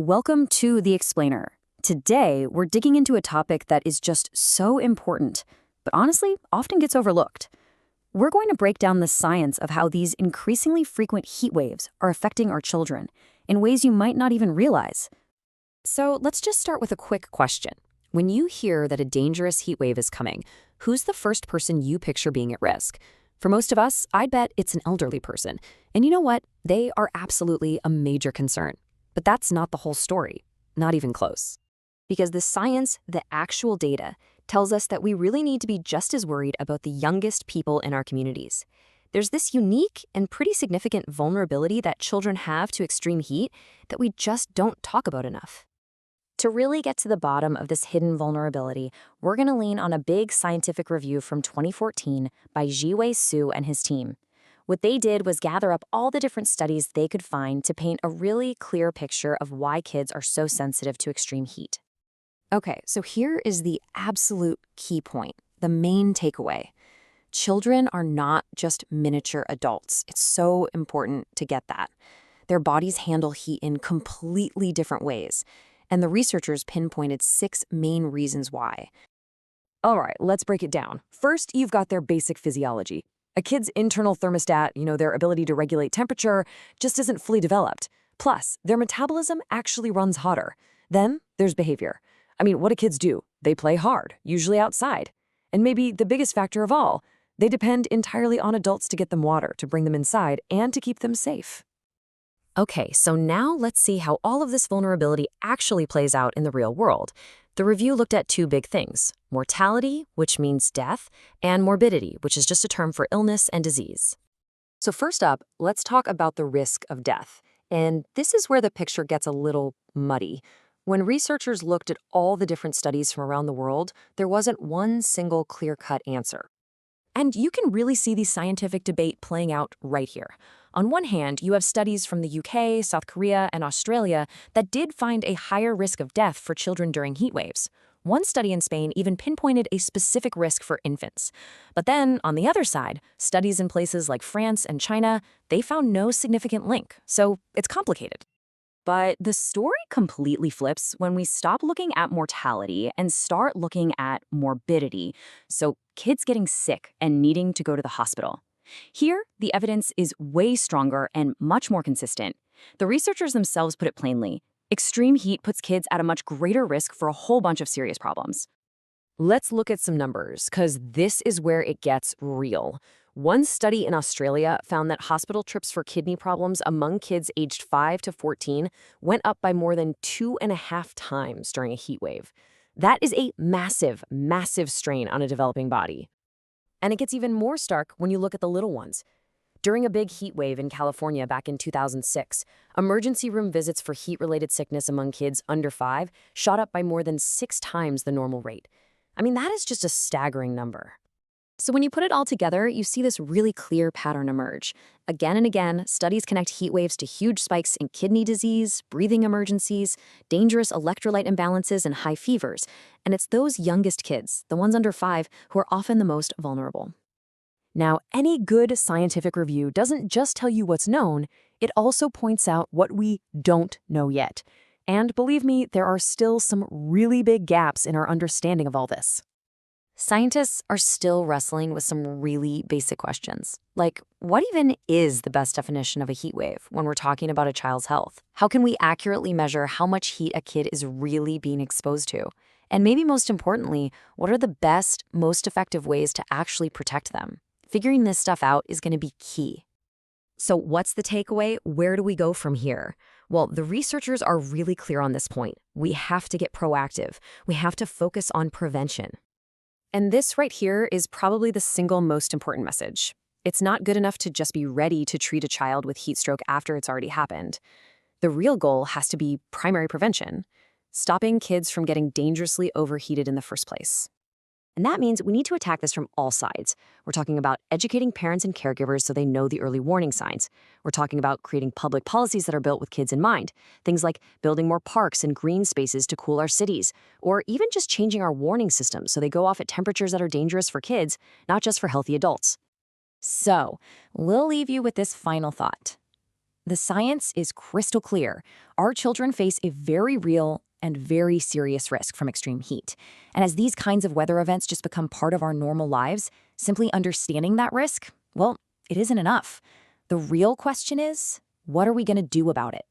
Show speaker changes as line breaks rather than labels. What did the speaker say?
Welcome to The Explainer. Today, we're digging into a topic that is just so important, but honestly, often gets overlooked. We're going to break down the science of how these increasingly frequent heat waves are affecting our children in ways you might not even realize. So let's just start with a quick question. When you hear that a dangerous heat wave is coming, who's the first person you picture being at risk? For most of us, I'd bet it's an elderly person. And you know what? They are absolutely a major concern. But that's not the whole story, not even close. Because the science, the actual data, tells us that we really need to be just as worried about the youngest people in our communities. There's this unique and pretty significant vulnerability that children have to extreme heat that we just don't talk about enough. To really get to the bottom of this hidden vulnerability, we're going to lean on a big scientific review from 2014 by Zhiwei Xu and his team. What they did was gather up all the different studies they could find to paint a really clear picture of why kids are so sensitive to extreme heat. Okay, so here is the absolute key point, the main takeaway. Children are not just miniature adults. It's so important to get that. Their bodies handle heat in completely different ways, and the researchers pinpointed 6 main reasons why.
All right, let's break it down. First, you've got their basic physiology. A kid's internal thermostat, their ability to regulate temperature, just isn't fully developed. Plus, their metabolism actually runs hotter. Then, there's behavior. What do kids do? They play hard, usually outside. And maybe the biggest factor of all, they depend entirely on adults to get them water, to bring them inside, and to keep them safe.
Okay, so now let's see how all of this vulnerability actually plays out in the real world. The review looked at 2 big things: mortality, which means death, and morbidity, which is just a term for illness and disease.
So first up, let's talk about the risk of death. And this is where the picture gets a little muddy. When researchers looked at all the different studies from around the world, there wasn't one single clear-cut answer. And you can really see the scientific debate playing out right here. On one hand, you have studies from the UK, South Korea, and Australia that did find a higher risk of death for children during heat waves. One study in Spain even pinpointed a specific risk for infants. But then, on the other side, studies in places like France and China, they found no significant link. So it's complicated. But the story completely flips when we stop looking at mortality and start looking at morbidity, so kids getting sick and needing to go to the hospital. Here, the evidence is way stronger and much more consistent. The researchers themselves put it plainly: extreme heat puts kids at a much greater risk for a whole bunch of serious problems. Let's look at some numbers, because this is where it gets real. One study in Australia found that hospital trips for kidney problems among kids aged 5 to 14 went up by more than 2.5 times during a heat wave. That is a massive, massive strain on a developing body. And it gets even more stark when you look at the little ones. During a big heat wave in California back in 2006, emergency room visits for heat-related sickness among kids under 5 shot up by more than 6 times the normal rate. That is just a staggering number. So when you put it all together, you see this really clear pattern emerge. Again and again, studies connect heat waves to huge spikes in kidney disease, breathing emergencies, dangerous electrolyte imbalances, and high fevers. And it's those youngest kids, the ones under 5, who are often the most vulnerable. Now, any good scientific review doesn't just tell you what's known, it also points out what we don't know yet. And believe me, there are still some really big gaps in our understanding of all this.
Scientists are still wrestling with some really basic questions, like what even is the best definition of a heat wave when we're talking about a child's health? How can we accurately measure how much heat a kid is really being exposed to? And maybe most importantly, what are the best, most effective ways to actually protect them? Figuring this stuff out is going to be key. So what's the takeaway? Where do we go from here? Well, the researchers are really clear on this point. We have to get proactive. We have to focus on prevention.
And this right here is probably the single most important message. It's not good enough to just be ready to treat a child with heat stroke after it's already happened. The real goal has to be primary prevention, stopping kids from getting dangerously overheated in the first place. And that means we need to attack this from all sides. We're talking about educating parents and caregivers so they know the early warning signs. We're talking about creating public policies that are built with kids in mind. Things like building more parks and green spaces to cool our cities, or even just changing our warning systems so they go off at temperatures that are dangerous for kids, not just for healthy adults. So, we'll leave you with this final thought.
The science is crystal clear. Our children face a very real and very serious risk from extreme heat. And as these kinds of weather events just become part of our normal lives, simply understanding that risk, well, it isn't enough. The real question is, what are we going to do about it?